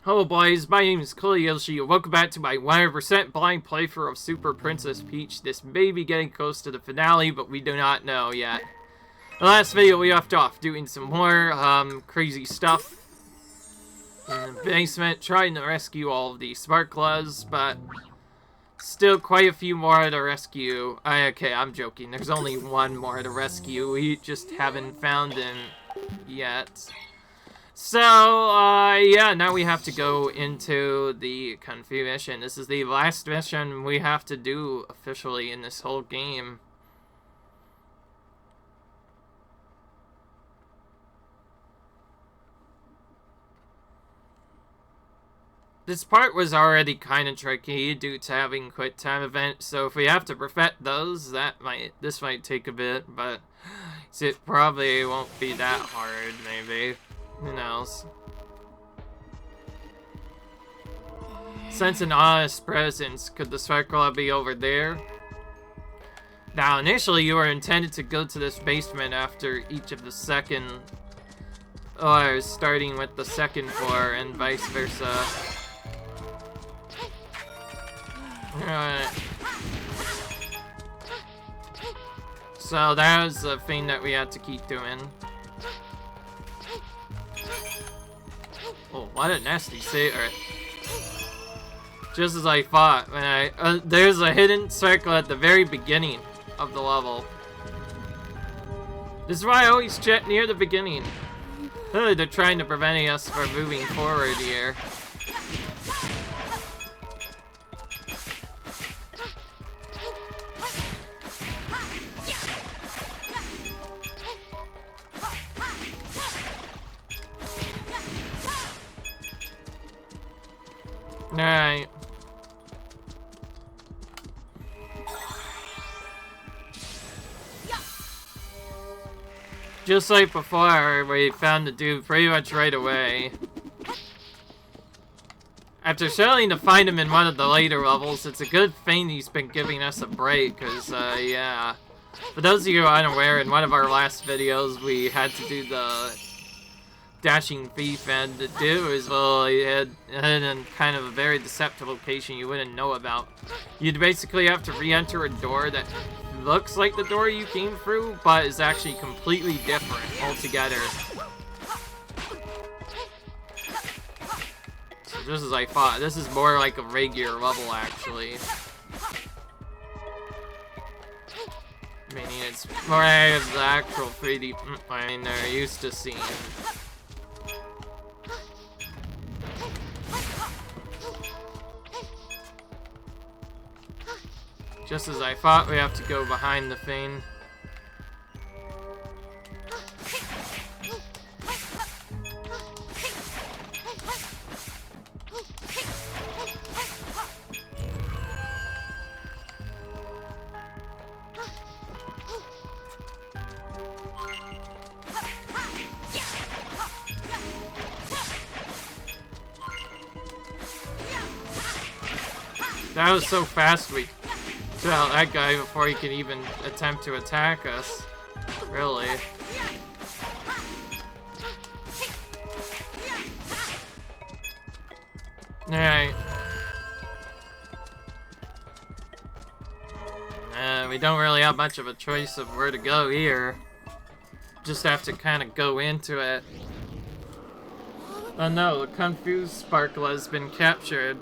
Hello boys, my name is Coolyoshi, and welcome back to my 100% blind playthrough of Super Princess Peach. This may be getting close to the finale, but we do not know yet. In the last video we left off doing some more crazy stuff in the basement, trying to rescue all of the sparklers, but still quite a few more to rescue. Okay, I'm joking, there's only one more to rescue, we just haven't found him yet. So, yeah, now we have to go into the Kung Fu mission. This is the last mission we have to do officially in this whole game. This part was already kind of tricky due to having quick time events, so if we have to perfect those, this might take a bit, but it probably won't be that hard, maybe. Who knows? Sense an honest presence. Could the sparkler be over there? Now, initially you were intended to go to this basement after each of the second, or starting with the second floor and vice versa. Alright. So that was the thing that we had to keep doing. Oh, what a nasty secret. Just as I thought, when there's a hidden circle at the very beginning of the level. This is why I always check near the beginning. They're trying to prevent us from moving forward here. Alright. Just like before, we found the dude pretty much right away. After failing to find him in one of the later levels, it's a good thing he's been giving us a break, because, yeah. For those of you unaware, in one of our last videos, we had to do the dashing thief, and the dude was, well, he had in kind of a very deceptive location you wouldn't know about. You'd basically have to re-enter a door that looks like the door you came through, but is actually completely different altogether. So just as I thought, this is more like a regular level, actually. Meaning it's more of the actual 3D, I mean, they're used to seeing. Just as I thought, we have to go behind the thing. That was so fast, we took out that guy before he could even attempt to attack us. Really. Alright. We don't really have much of a choice of where to go here. Just have to kind of go into it. Oh no, the Kung Fu Sparkle has been captured.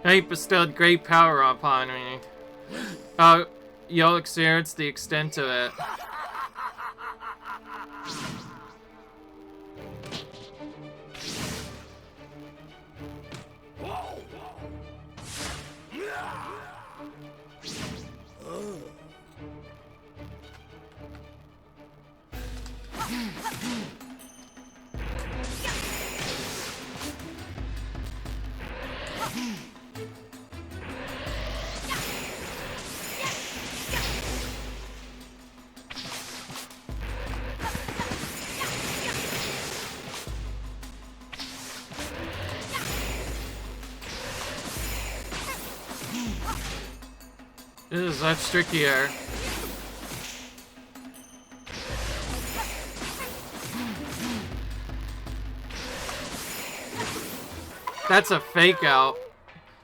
He bestowed great power upon me. You'll experience the extent of it. This is much trickier. That's a fake out.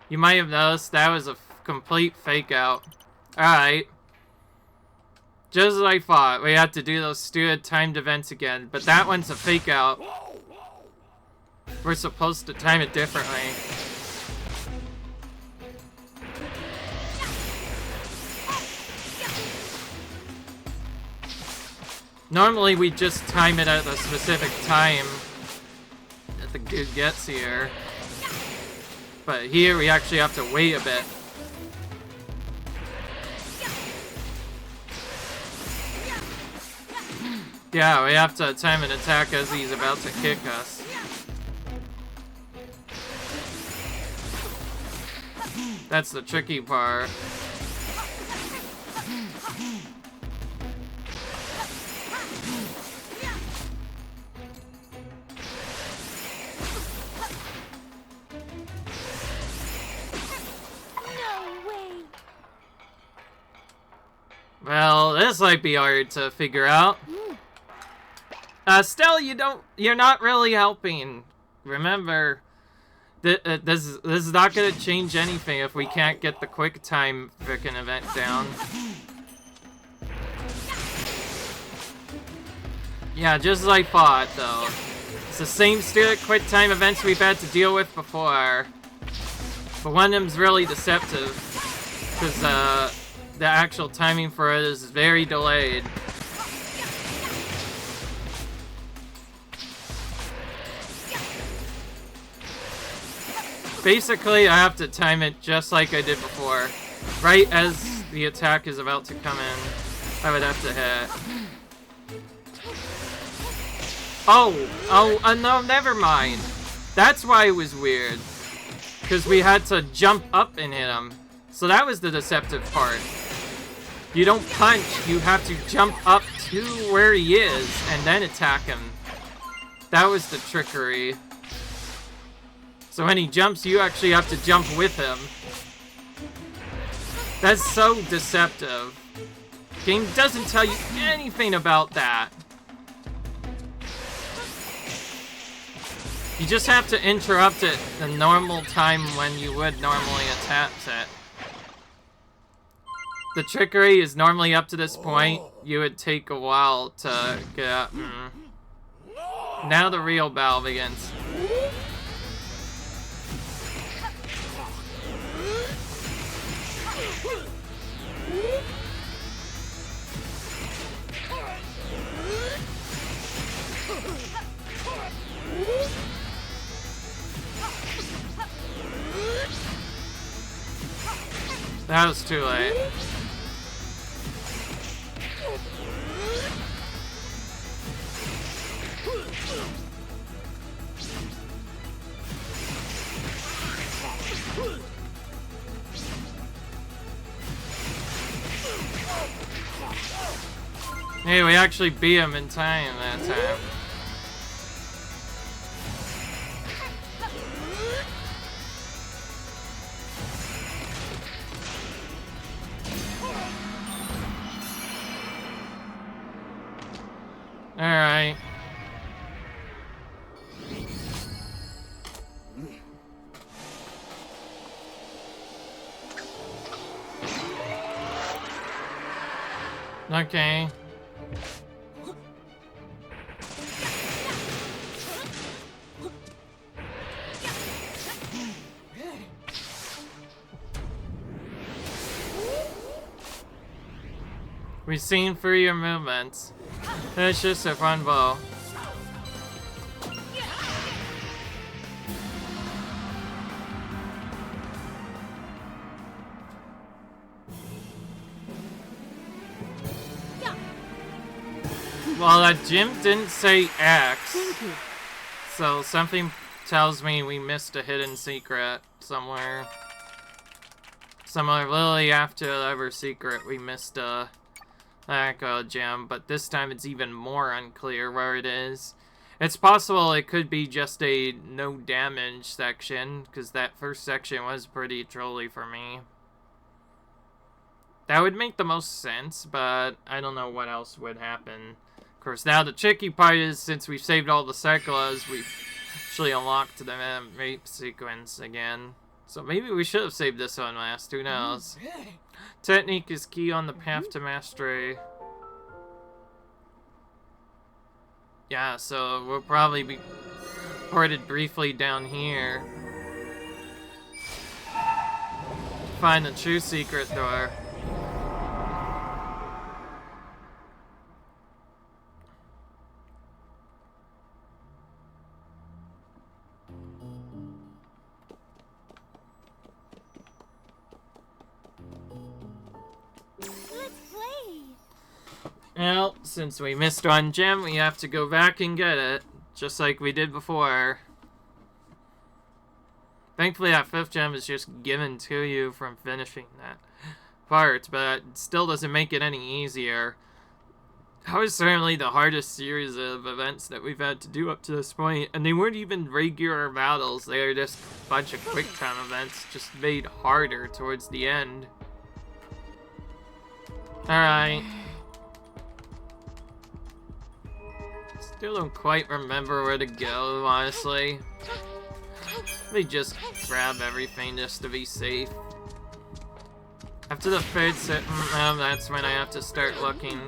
You might have noticed that was a complete fake out. Alright. Just as I thought, we have to do those stupid timed events again, but that one's a fake out. We're supposed to time it differently. Normally we just time it at a specific time that the dude gets here. But here we actually have to wait a bit. Yeah, we have to time an attack as he's about to kick us. That's the tricky part. Well, this might be hard to figure out. Still, you're not really helping. Remember, this is not gonna change anything if we can't get the quick time frickin' event down. Yeah, just as I thought, though. It's the same stupid quick time events we've had to deal with before. But one of them's really deceptive. Because, the actual timing for it is very delayed. Basically, I have to time it just like I did before. Right as the attack is about to come in, I would have to hit. Oh, no, never mind. That's why it was weird. Because we had to jump up and hit him. So that was the deceptive part. You don't punch, you have to jump up to where he is and then attack him. That was the trickery. So when he jumps, you actually have to jump with him. That's so deceptive. Game doesn't tell you anything about that. You just have to interrupt it the normal time when you would normally attack it. The trickery is normally up to this point. You would take a while to get up. Now the real battle begins. That was too late. Hey, we actually beat him in time that time. Alright. Okay. We've seen through your movements. It's just a fun bow. Well, that gym didn't say X, so something tells me we missed a hidden secret somewhere. Somewhere literally after the other secret, we missed a Echo gem, but this time it's even more unclear where it is. It's possible it could be just a no damage section, because that first section was pretty trolly for me. That would make the most sense, but I don't know what else would happen. Of course, now the tricky part is, since we've saved all the Cyclas, we've actually unlocked the rape sequence again. So maybe we should have saved this one last, who knows. Technique is key on the path to mastery. Yeah, so we'll probably be ported briefly down here. Find the true secret door. Well, since we missed one gem, we have to go back and get it, just like we did before. Thankfully, that 5th gem is just given to you from finishing that part, but it still doesn't make it any easier. That was certainly the hardest series of events that we've had to do up to this point, and they weren't even regular battles. They were just a bunch of quick time events, just made harder towards the end. Alright. Still don't quite remember where to go, honestly. Let me just grab everything just to be safe. After the 3rd set, that's when I have to start looking.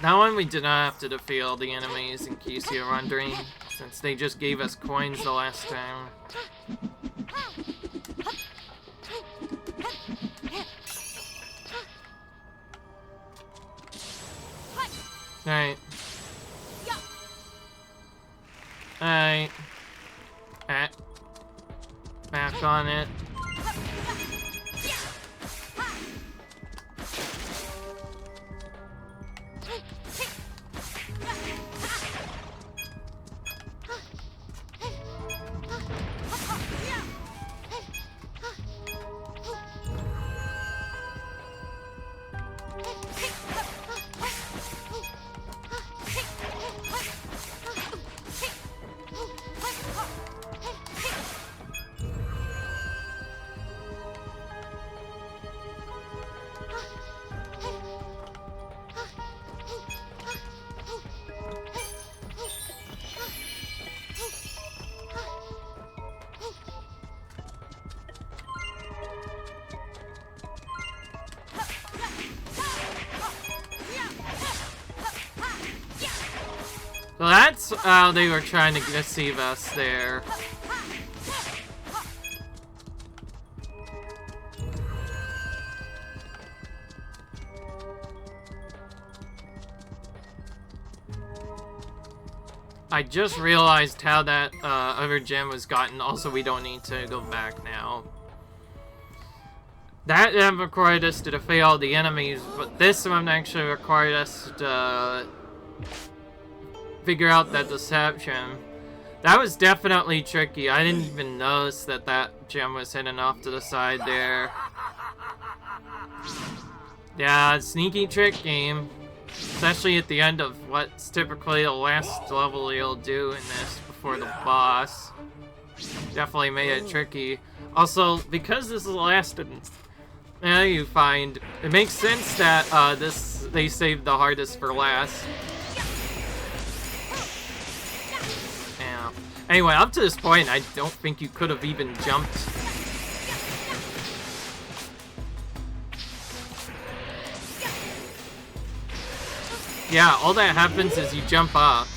That one we did not have to defeat all the enemies, in case you're wondering, since they just gave us coins the last time. Alright. Alright. Back on it. So that's how they were trying to deceive us there. I just realized how that other gem was gotten. Also, we don't need to go back now. That gem required us to defeat all the enemies, but this one actually required us to figure out that deception. That was definitely tricky. I didn't even notice that that gem was hidden off to the side there. Yeah, sneaky trick game. Especially at the end of what's typically the last level you'll do in this before the boss. Definitely made it tricky. Also, because this is the last, you find it makes sense that they saved the hardest for last. Yeah. Anyway, up to this point, I don't think you could have even jumped. Yeah, all that happens is you jump up.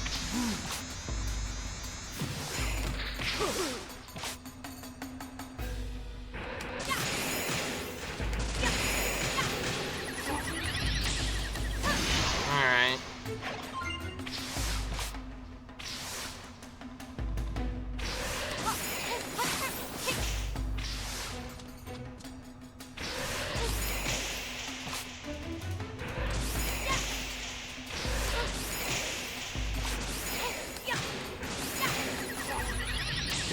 Alright.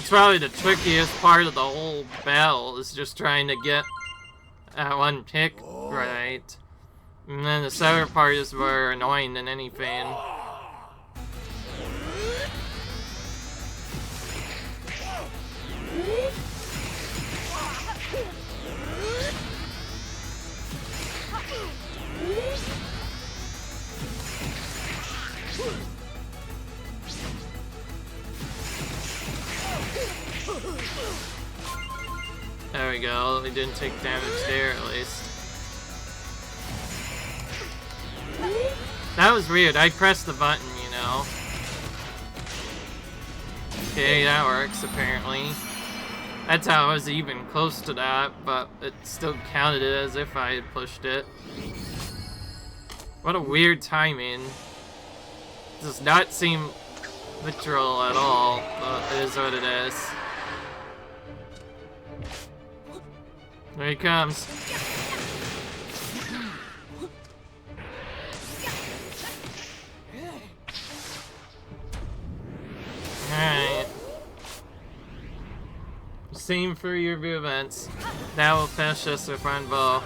Probably the trickiest part of the whole battle is just trying to get that one pick Right. And then the second part is more annoying than anything. There we go, we didn't take damage there at least. That was weird, I pressed the button, you know. Okay, that works apparently. That's how I was even close to that, but it still counted it as if I had pushed it. What a weird timing. Does not seem literal at all, but it is what it is. There he comes. Alright. Same for your movements. Now we'll finish this with one ball.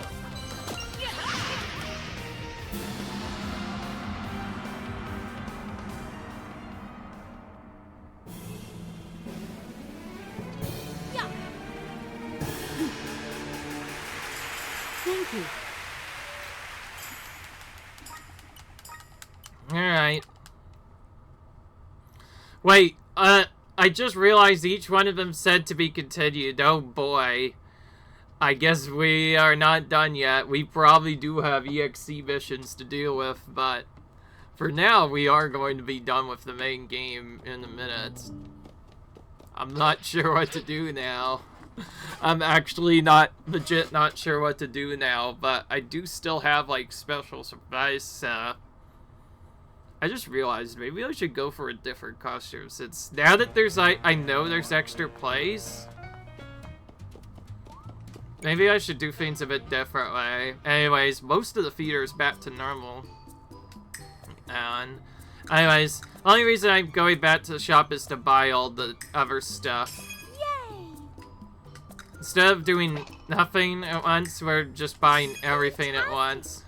Thank you. Alright. Wait, I just realized each one of them said to be continued. Oh boy. I guess we are not done yet. We probably do have EXE missions to deal with, but for now we are going to be done with the main game in a minute. I'm not sure what to do now. I'm actually legit not sure what to do now, but I do still have like special surprise. I just realized maybe I should go for a different costume since now that there's I know there's extra plays. Maybe I should do things a bit differently. Anyways, most of the feeder is back to normal. And anyways, the only reason I'm going back to the shop is to buy all the other stuff. Instead of doing nothing at once, we're just buying everything at once.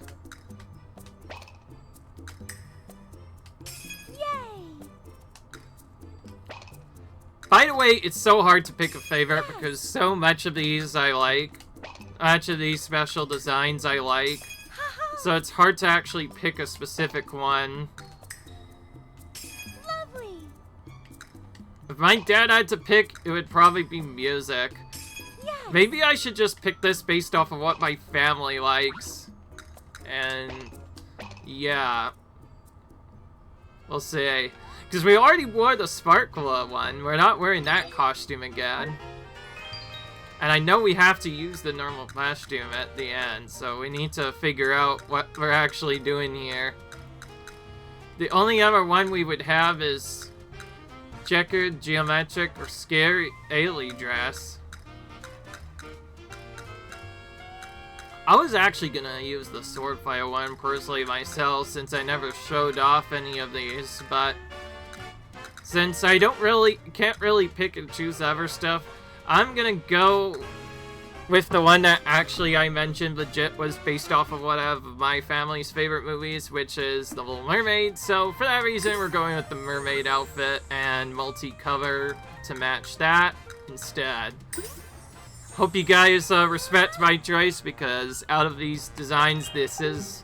By the way, it's so hard to pick a favorite because so much of these I like. Much of these special designs I like. So it's hard to actually pick a specific one. Lovely. If my dad had to pick, it would probably be music. Maybe I should just pick this based off of what my family likes. And yeah. We'll see. Because we already wore the Sparkle one. We're not wearing that costume again. And I know we have to use the normal costume at the end. So we need to figure out what we're actually doing here. The only other one we would have is checkered, geometric, or scary Ailey dress. I was actually gonna use the Swordfire one personally myself since I never showed off any of these, but since I can't really pick and choose other stuff, I'm gonna go with the one that actually I mentioned legit was based off of one of my family's favorite movies, which is The Little Mermaid. So for that reason, we're going with the mermaid outfit and multi-cover to match that instead. Hope you guys respect my choice because out of these designs, this is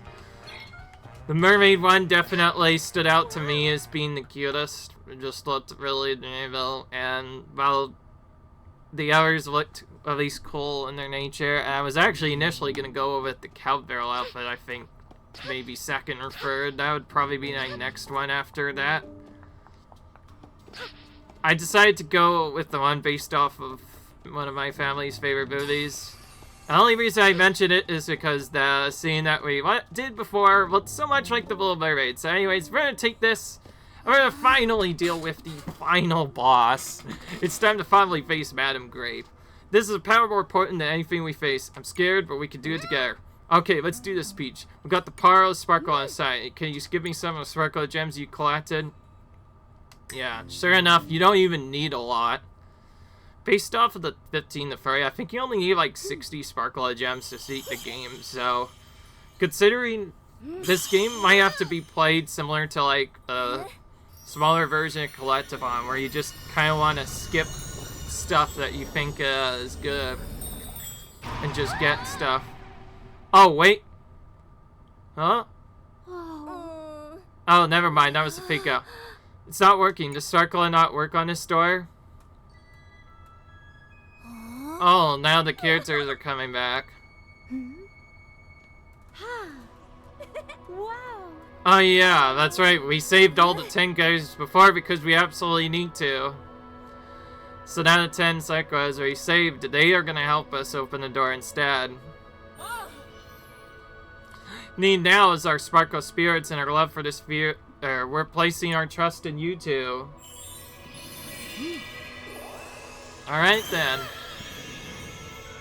the mermaid one definitely stood out to me as being the cutest. It just looked really adorable, and while the others looked at least cool in their nature, and I was actually initially gonna go with the cowgirl outfit. I think maybe second or third. That would probably be my next one after that. I decided to go with the one based off of one of my family's favorite movies. The only reason I mentioned it is because the scene that we did before looked so much like the Little Mermaid. So anyways, we're gonna take this. We're gonna finally deal with the final boss. It's time to finally face Madam Grape. This is a power more potent than anything we face. I'm scared, but we can do it together. Okay, let's do this, Peach. We got the power of Sparkle on the side. Can you just give me some of the Sparkle gems you collected? Yeah, sure enough, you don't even need a lot. Based off of the 15 to 30, I think you only need like 60 Sparkle gems to beat the game, so Considering this game might have to be played similar to like a smaller version of Collectathon, where you just kind of want to skip stuff that you think is good and just get stuff. Oh, wait. Huh? Oh, never mind. That was a fake out. It's not working. Does Sparkle not work on this door? Oh, now the characters are coming back. Wow. Oh yeah, that's right. We saved all the 10 guys before because we absolutely need to. So now the 10 Psychos are saved. They are going to help us open the door instead. Need now is our Sparkle spirits and our love for this sphere. We're placing our trust in you two. Alright then.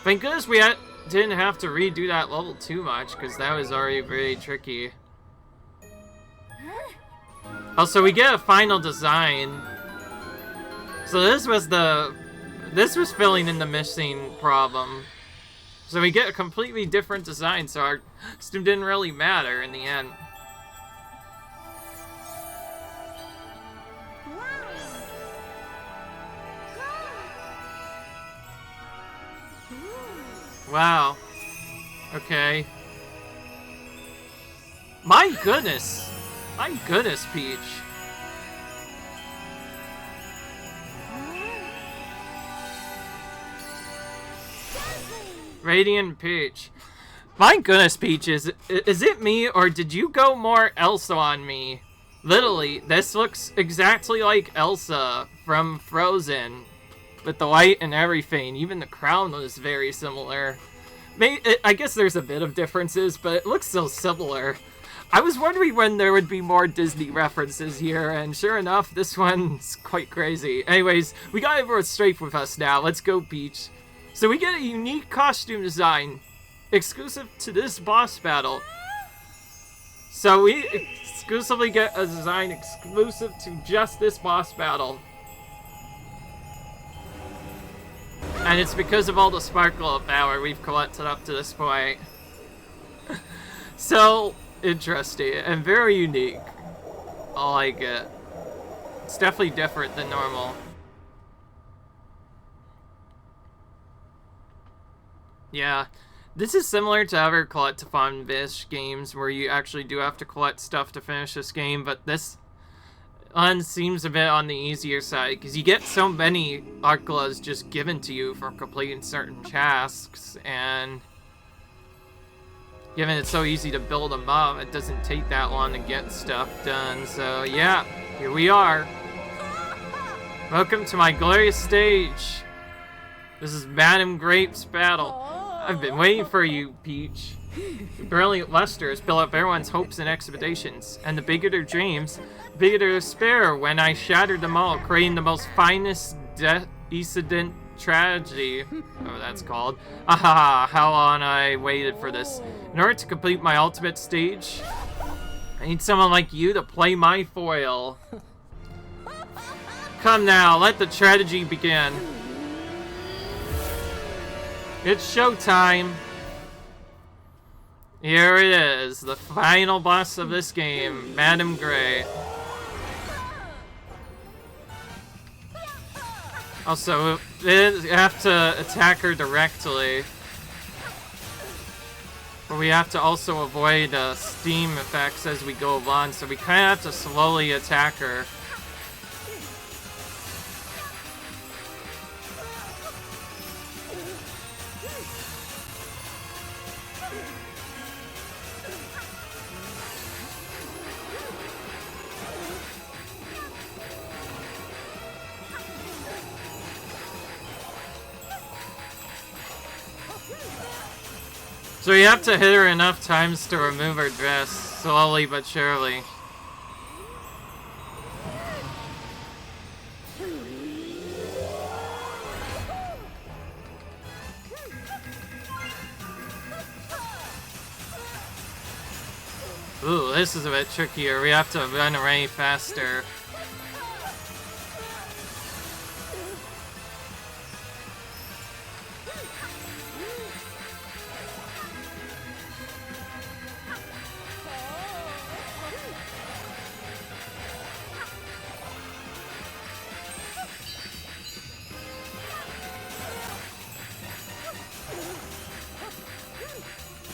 Thank goodness we didn't have to redo that level too much, because that was already very tricky. Also, we get a final design. So this was filling in the missing problem. So we get a completely different design, so our costume didn't really matter in the end. Wow. Okay. My goodness. My goodness, Peach. Radiant Peach. My goodness, Peach, is it me, or did you go more Elsa on me? Literally, this looks exactly like Elsa from Frozen. With the light and everything. Even the crown was very similar. I guess there's a bit of differences, but it looks so similar. I was wondering when there would be more Disney references here, and sure enough, this one's quite crazy. Anyways, we got everyone straight with us now. Let's go, Peach. So we get a unique costume design, exclusive to this boss battle. So we exclusively get a design exclusive to just this boss battle. And it's because of all the Sparkle of Power we've collected up to this point. So interesting and very unique. I like it. It's definitely different than normal. Yeah, this is similar to other Collectathon-ish games where you actually do have to collect stuff to finish this game, but this one seems a bit on the easier side, because you get so many Arclas just given to you for completing certain tasks, and given it's so easy to build them up, it doesn't take that long to get stuff done. So yeah, here we are. Welcome to my glorious stage. This is Madame Grape's battle. I've been waiting for you, Peach. The brilliant luster has built up everyone's hopes and expectations, and the bigger their dreams, the bigger their despair when I shattered them all, creating the most finest decadent tragedy. Oh, that's called. Aha, how long I waited for this. In order to complete my ultimate stage, I need someone like you to play my foil. Come now, let the tragedy begin. It's showtime. Here it is, the final boss of this game, Madame Grape. Also, you have to attack her directly. But we have to also avoid steam effects as we go along, so we kind of have to slowly attack her. So you have to hit her enough times to remove her dress, slowly but surely. Ooh, this is a bit trickier. We have to run away faster.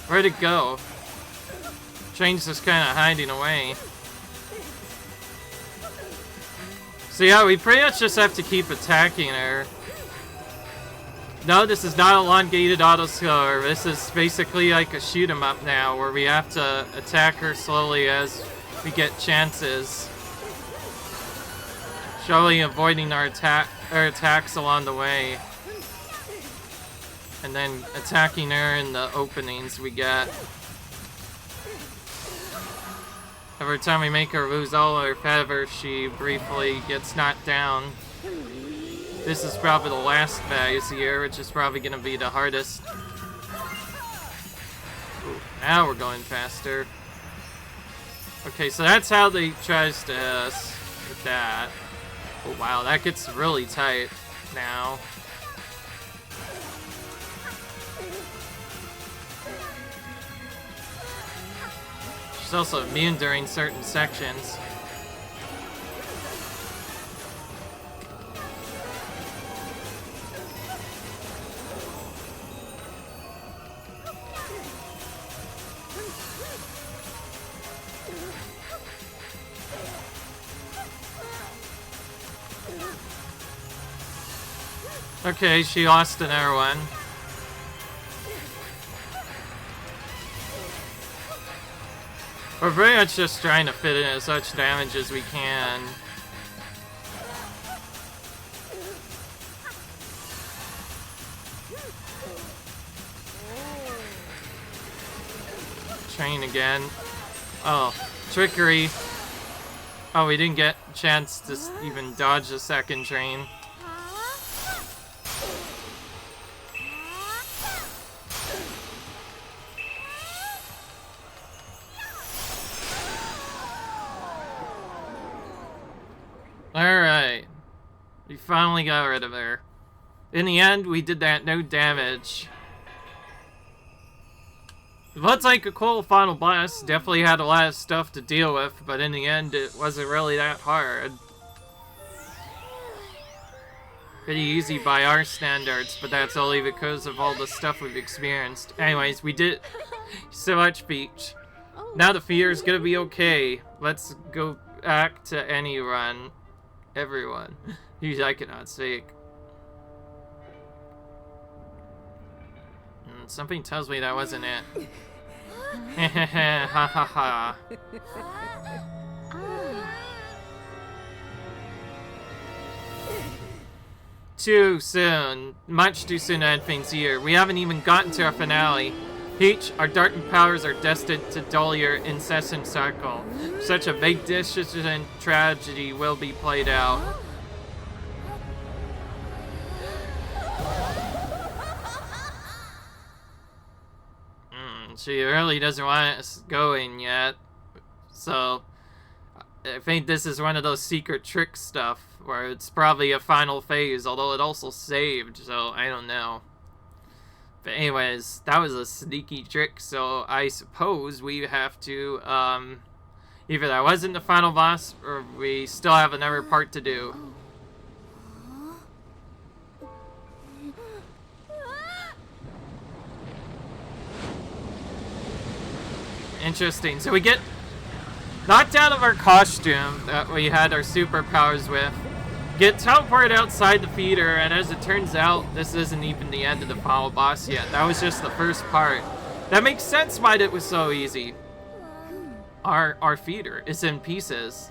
Where'd it go? Train's just kind of hiding away. So yeah, we pretty much just have to keep attacking her. No, this is not elongated autoscorer. This is basically like a shoot 'em up now, where we have to attack her slowly as we get chances. Slowly avoiding our attacks along the way. And then attacking her in the openings we get. Every time we make her lose all her feather, she briefly gets knocked down. This is probably the last phase here, which is probably going to be the hardest. Ooh, now we're going faster. Okay, so that's how they tries to hit us with that. Oh wow, that gets really tight now. She's also immune during certain sections. Okay, she lost another one. We're pretty much just trying to fit in as much damage as we can. Train again. Oh, trickery. Oh, we didn't get a chance to even dodge the second train. Alright. We finally got rid of her. In the end, we did that no damage. It looks like a cool final boss. Definitely had a lot of stuff to deal with, but in the end, it wasn't really that hard. Pretty easy by our standards, but that's only because of all the stuff we've experienced. Anyways, we did so much, Peach. Now the fear is gonna be okay. Let's go back to any run. Everyone. I cannot speak. Something tells me that wasn't it. Ha ha ha. Too soon. Much too soon to end things here. We haven't even gotten to our finale. Peach, our darkened powers are destined to dull your incessant cycle. Such a big decision tragedy will be played out. She really doesn't want us going yet. So, I think this is one of those secret trick stuff where it's probably a final phase, although it also saved, so I don't know. But anyways, that was a sneaky trick, so I suppose we have to, either that wasn't the final boss, or we still have another part to do. Interesting, so we get knocked out of our costume that we had our superpowers with, get teleported outside the feeder, and as it turns out, this isn't even the end of the final boss yet. That was just the first part. That makes sense why it was so easy. Our feeder is in pieces.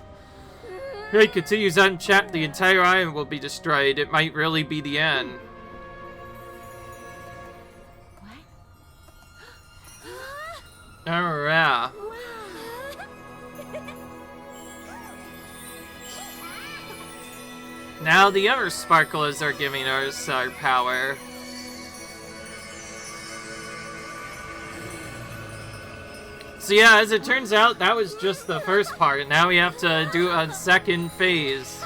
If it continues unchecked, the entire island will be destroyed. It might really be the end. Alright. Now the other sparklers are giving us our power. So yeah, as it turns out, that was just the first part. Now we have to do a second phase.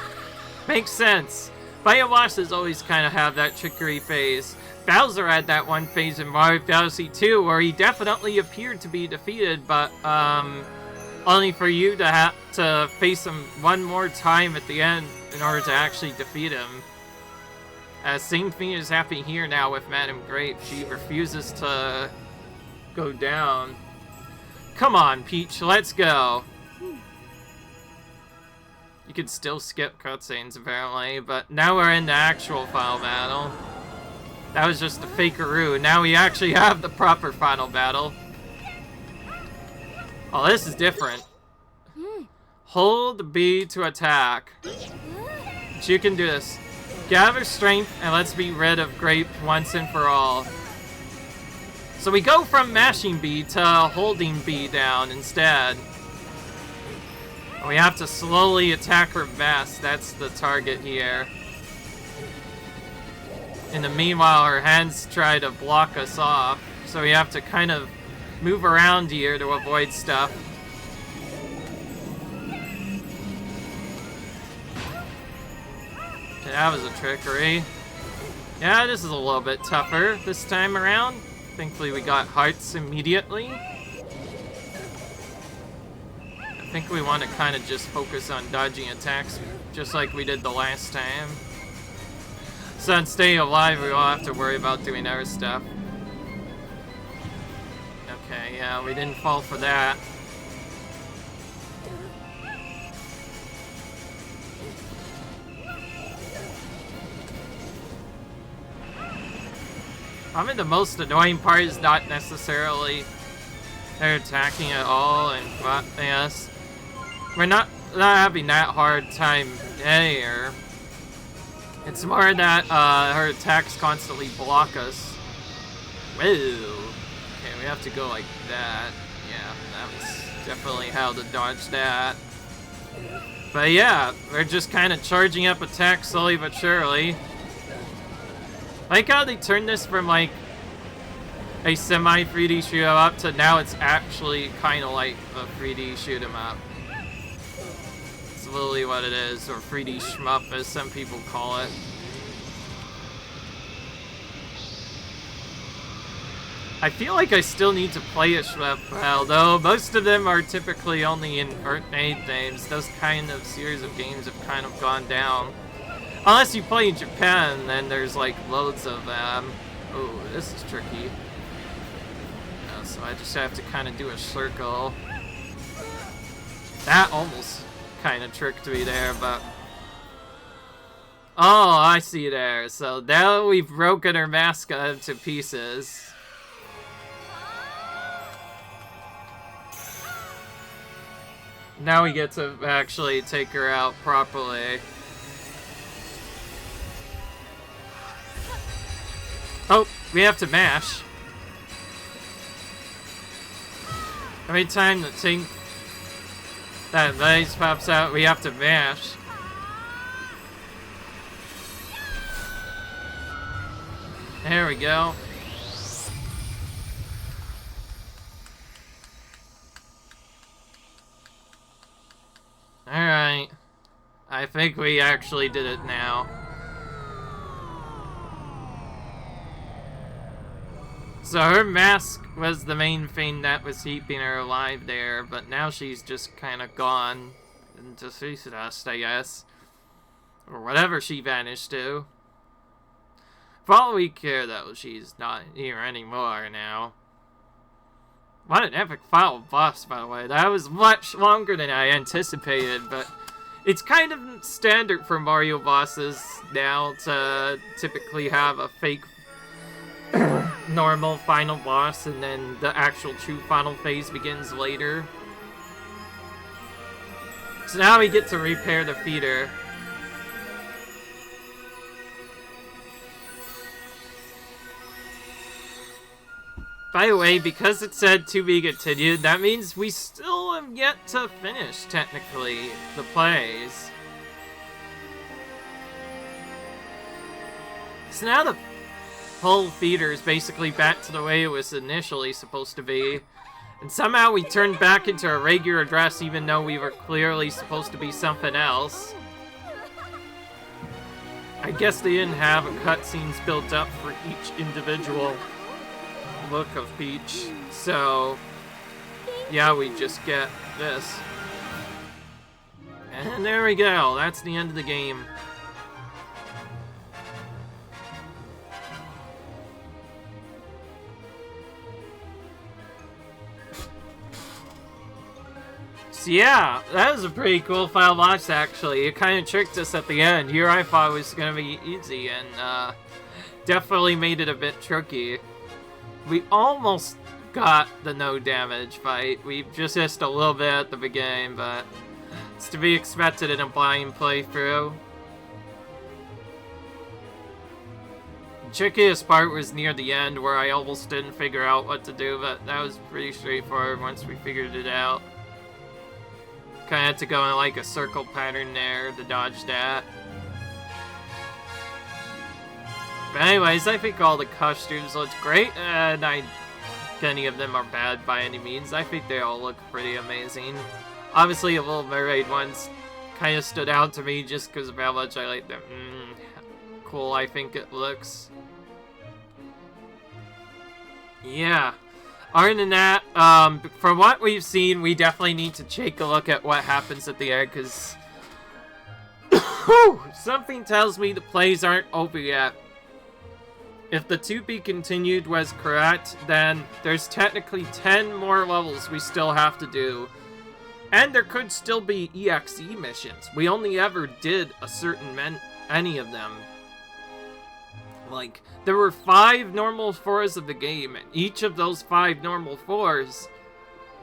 Makes sense. Final bosses always kind of have that trickery phase. Bowser had that one phase in Mario Galaxy 2 where he definitely appeared to be defeated, but only for you to have to face him one more time at the end in order to actually defeat him. Same thing is happening here now with Madame Grape. She refuses to go down. Come on, Peach, let's go. You can still skip cutscenes, apparently, but now we're in the actual final battle. That was just a fakeroo. Now we actually have the proper final battle. Oh, this is different. Hold B to attack. But you can do this. Gather strength and let's be rid of Grape once and for all. So we go from mashing B to holding B down instead. And we have to slowly attack her best. That's the target here. In the meanwhile, her hands try to block us off. So we have to kind of move around here to avoid stuff. That was a trickery. Yeah, this is a little bit tougher this time around. Thankfully we got hearts immediately. I think we want to kind of just focus on dodging attacks just like we did the last time. So on staying alive, we won't have to worry about doing other stuff. Okay, yeah, we didn't fall for that. I mean, the most annoying part is not necessarily they're attacking at all, and yes, we're not having that hard time there. It's more that her attacks constantly block us. Whoa. Okay, we have to go like that. Yeah, that was definitely how to dodge that. But yeah, we're just kind of charging up attacks slowly but surely. I like how they turned this from like a semi-3D shoot 'em up to now it's actually kind of like a 3D shoot 'em up. It's literally what it is, or 3D shmup as some people call it. I feel like I still need to play a shmup file, though most of them are typically only in arcade games. Those kind of series of games have kind of gone down. Unless you play in Japan, then there's like loads of them. Oh, this is tricky. So I just have to kind of do a circle. That almost kind of tricked me there, but... Oh, I see there. So now we've broken her mascot to pieces. Now we get to actually take her out properly. Oh, we have to mash. Every time the thing that vase pops out, we have to mash. There we go. Alright. I think we actually did it now. So her mask was the main thing that was keeping her alive there, but now she's just kind of gone into space dust, I guess. Or whatever she vanished to. For all we care, though, she's not here anymore now. What an epic final boss, by the way. That was much longer than I anticipated, but it's kind of standard for Mario bosses now to typically have a fake normal final boss, and then the actual true final phase begins later. So now we get to repair the feeder. By the way, because it said to be continued, that means we still have yet to finish, technically, the plays. So now the whole feeder is basically back to the way it was initially supposed to be. And somehow we turned back into a regular dress even though we were clearly supposed to be something else. I guess they didn't have cutscenes built up for each individual look of Peach. So, yeah, we just get this. And there we go. That's the end of the game. So yeah, that was a pretty cool final boss actually. It kind of tricked us at the end. Here I thought it was going to be easy and definitely made it a bit tricky. We almost got the no damage fight. We just missed a little bit at the beginning, but it's to be expected in a blind playthrough. The trickiest part was near the end where I almost didn't figure out what to do, but that was pretty straightforward once we figured it out. Kinda had to go in like a circle pattern there to dodge that. But anyways, I think all the costumes look great, and any of them are bad by any means. I think they all look pretty amazing. Obviously, the Little Mermaid ones kind of stood out to me just because of how much I like them. Cool, I think it looks. Yeah. Other than that, from what we've seen, we definitely need to take a look at what happens at the end, because something tells me the plays aren't over yet. If the to be continued was correct, then there's technically 10 more levels we still have to do. And there could still be EXE missions. We only ever did a certain any of them. Like, there were 5 normal 4s of the game, and each of those 5 normal 4s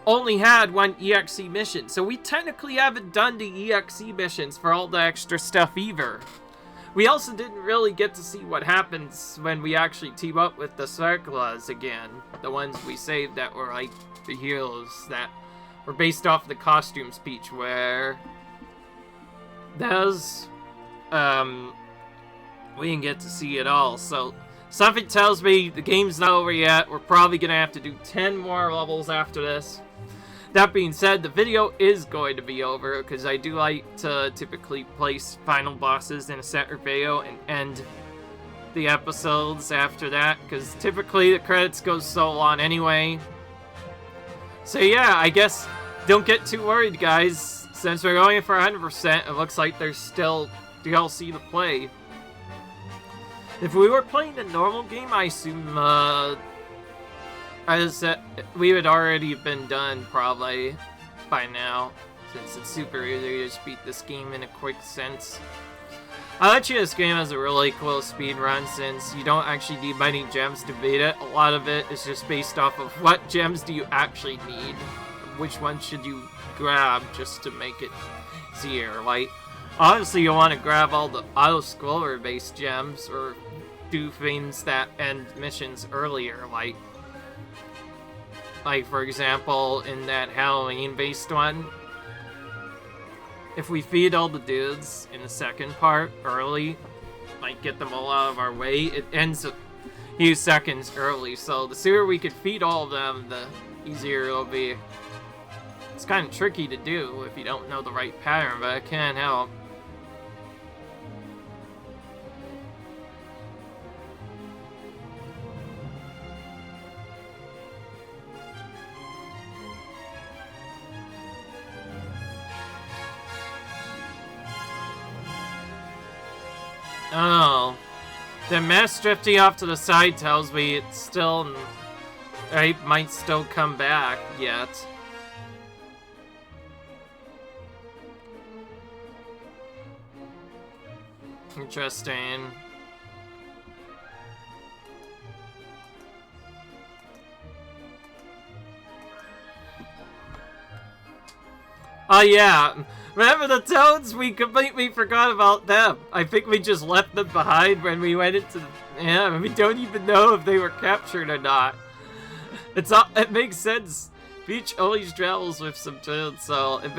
only had 1 EXE mission. So we technically haven't done the EXE missions for all the extra stuff either. We also didn't really get to see what happens when we actually team up with the Circlas again. The ones we saved that were like the heroes that were based off the costumes Peach wear. Those, we didn't get to see it all. So something tells me the game's not over yet. We're probably gonna have to do 10 more levels after this. That being said, the video is going to be over, because I do like to typically place final bosses in a separate video and end the episodes after that, because typically the credits go so long anyway. So yeah, I guess don't get too worried, guys. Since we're going for 100%, it looks like there's still DLC to play. If we were playing the normal game, I assume we would already have been done probably by now, since it's super easy to just beat this game in a quick sense. I bet you this game has a really cool speed run, since you don't actually need many gems to beat it. A lot of it is just based off of what gems do you actually need, which ones should you grab just to make it easier. Like, obviously you want to grab all the auto-scroller based gems, or do things that end missions earlier, like for example, in that Halloween-based one, if we feed all the dudes in the second part early, like get them all out of our way, it ends a few seconds early, so the sooner we could feed all of them, the easier it'll be. It's kind of tricky to do if you don't know the right pattern, but it can help. Oh, the mess drifting off to the side tells me it's still, I might still come back yet. Interesting. Oh yeah, remember the toads? We completely forgot about them. I think we just left them behind when we went into the... Yeah, we don't even know if they were captured or not. It makes sense. Peach always travels with some toads, so it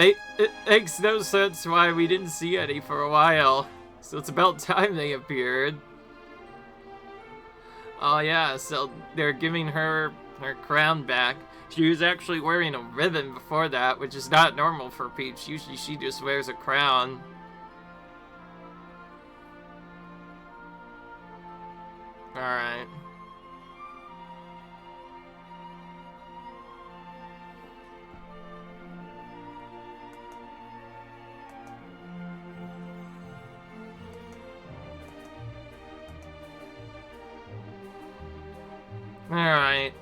makes no sense why we didn't see any for a while. So it's about time they appeared. Oh yeah, so they're giving her her crown back. She was actually wearing a ribbon before that, which is not normal for Peach. Usually she just wears a crown. Alright. Alright.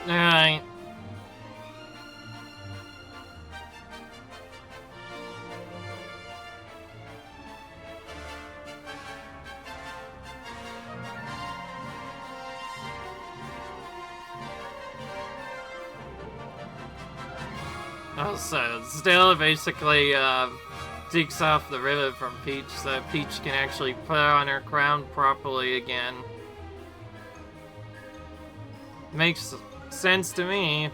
Alright. Oh, so still basically takes off the ribbon from Peach so that Peach can actually put on her crown properly again. Makes sense to me.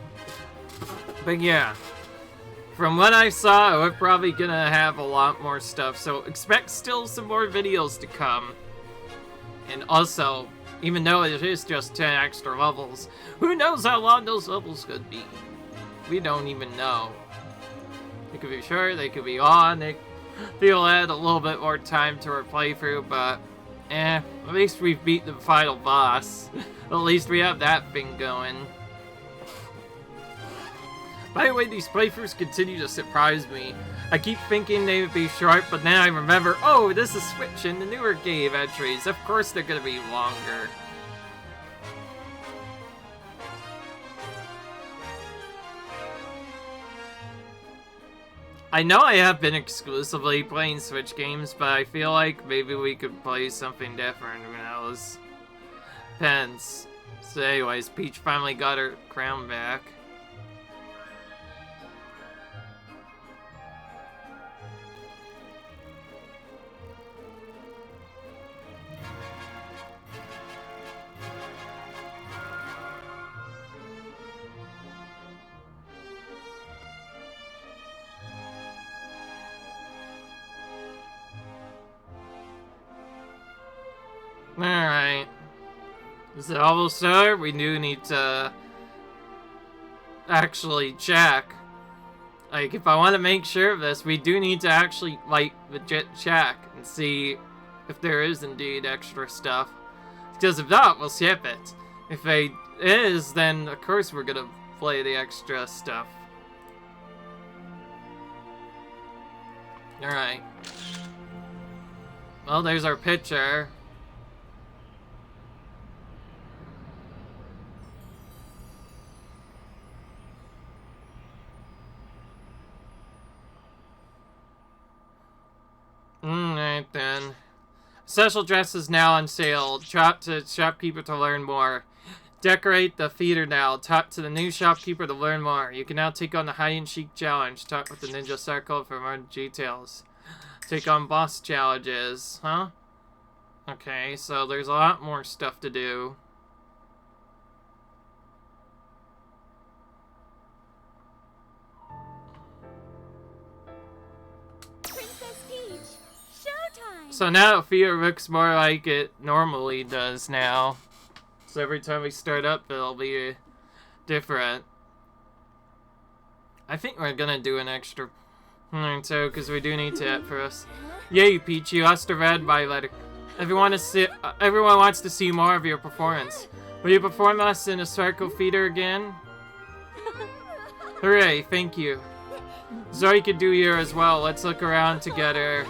But yeah, from what I saw, we're probably gonna have a lot more stuff, so expect still some more videos to come. And also, even though it is just 10 extra levels, who knows how long those levels could be? We don't even know. They could be short, they could be long, they'll add a little bit more time to our playthrough, but at least we've beat the final boss. At least we have that thing going. By the way, these playthroughs continue to surprise me. I keep thinking they would be short, but then I remember, oh, this is Switch and the newer game entries. Of course they're gonna be longer. I know I have been exclusively playing Switch games, but I feel like maybe we could play something different. Who knows? Depends. So anyways, Peach finally got her crown back. Alright. Is it almost over? We do need to actually check. Like, if I want to make sure of this, we do need to actually, like, legit check and see if there is indeed extra stuff. Because if not, we'll skip it. If it is, then of course we're gonna play the extra stuff. Alright. Well, there's our picture. Alright then. Special dress is now on sale. Talk to shopkeeper to learn more. Decorate the theater now. Talk to the new shopkeeper to learn more. You can now take on the hide and seek challenge. Talk with the ninja circle for more details. Take on boss challenges. Huh? Okay, so there's a lot more stuff to do. Princess Peach Showtime. So now Fear looks more like it normally does now. So every time we start up, it'll be different. I think we're gonna do an extra so because we do need to at first. Yay, Peach! You lost a red by letter. Everyone wants to see more of your performance. Will you perform us in a circle feeder again? Hooray! Thank you. Zoe could do here as well. Let's look around together.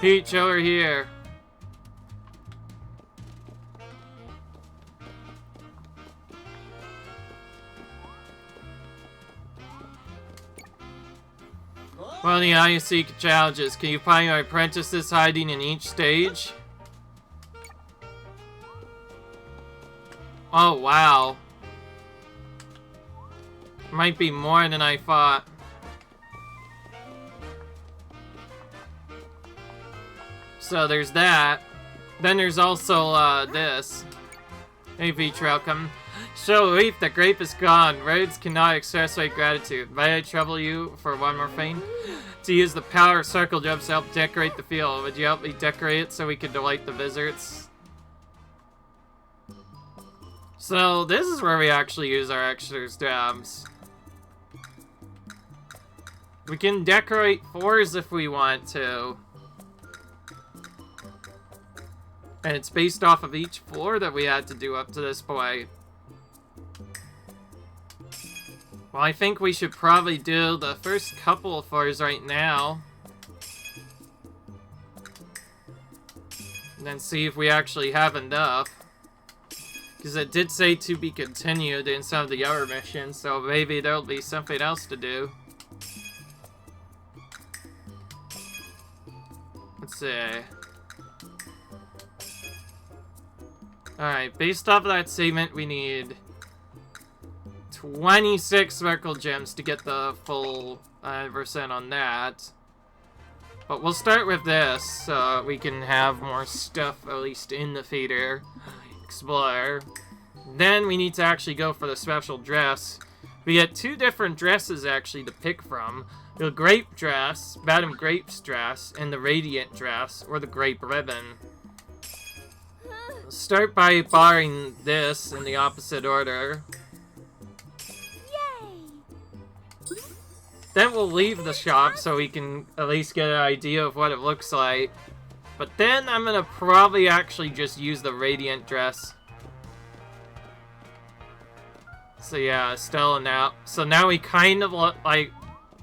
Peach, over here. Well, the hide and seek challenges. Can you find your apprentices hiding in each stage? Oh, wow. Might be more than I thought. So there's that. Then there's also this. Hey, Peach, welcome. Show relief that Grape is gone. Roads cannot express my gratitude. Might I trouble you for one more thing? To use the power of circle jumps to help decorate the field. Would you help me decorate it so we can delight the visitors? So this is where we actually use our extra jobs. We can decorate floors if we want to. And it's based off of each floor that we had to do up to this point. Well, I think we should probably do the first couple of floors right now. And then see if we actually have enough. Because it did say to be continued in some of the other missions, so maybe there'll be something else to do. Let's see. Alright, based off of that statement, we need 26 Sparkle Gems to get the full 100% on that. But we'll start with this, so we can have more stuff, at least in the feeder. Explore. Then we need to actually go for the special dress. We get 2 different dresses, actually, to pick from. The Grape dress, Madame Grape's dress, and the Radiant dress, or the Grape ribbon. Start by buying this in the opposite order. Yay! Then we'll leave the shop so we can at least get an idea of what it looks like. But then I'm gonna probably actually just use the Radiant dress. So yeah, Stella now. So now we kind of look like...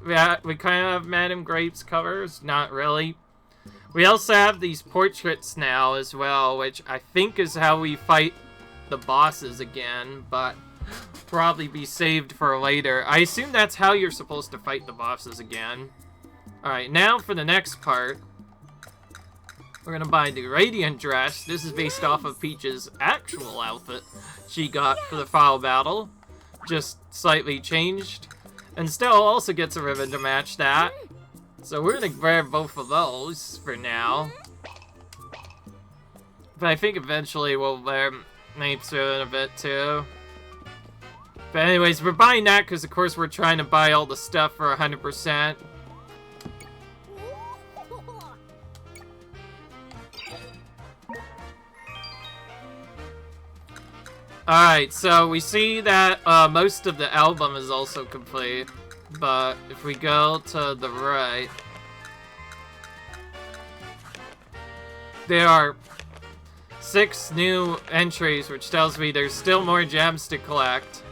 Yeah, we kind of have Madame Grape's covers. Not really. We also have these portraits now as well, which I think is how we fight the bosses again, but probably be saved for later. I assume that's how you're supposed to fight the bosses again. Alright, now for the next part. We're gonna buy the Radiant dress. This is based off of Peach's actual outfit she got for the final battle. Just slightly changed. And Stella also gets a ribbon to match that. So we're gonna grab both of those for now. But I think eventually we'll wear Nape's ribbon a bit too. But anyways, we're buying that because of course we're trying to buy all the stuff for 100%. Alright, so we see that most of the album is also complete. But if we go to the right, there are 6 new entries, which tells me there's still more gems to collect.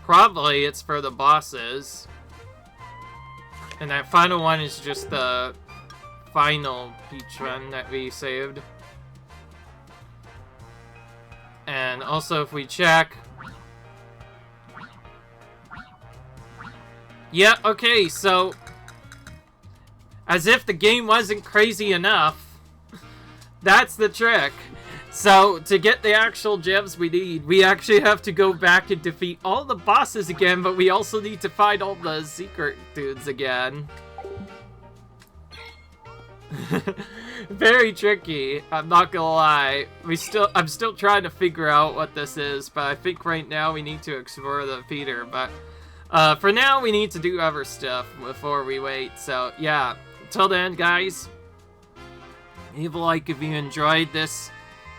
Probably it's for the bosses. And that final one is just the final Peach one that we saved. And also if we check... Yeah, okay, so... As if the game wasn't crazy enough, that's the trick. So, to get the actual gems we need, we actually have to go back and defeat all the bosses again, but we also need to find all the secret dudes again. Very tricky, I'm not gonna lie. I'm still trying to figure out what this is, but I think right now we need to explore the feeder, but... for now, we need to do other stuff before we wait. So, yeah. Until then, guys, leave a like if you enjoyed this.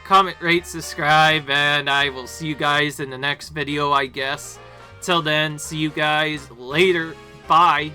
Comment, rate, subscribe, and I will see you guys in the next video, I guess. Till then, see you guys later. Bye.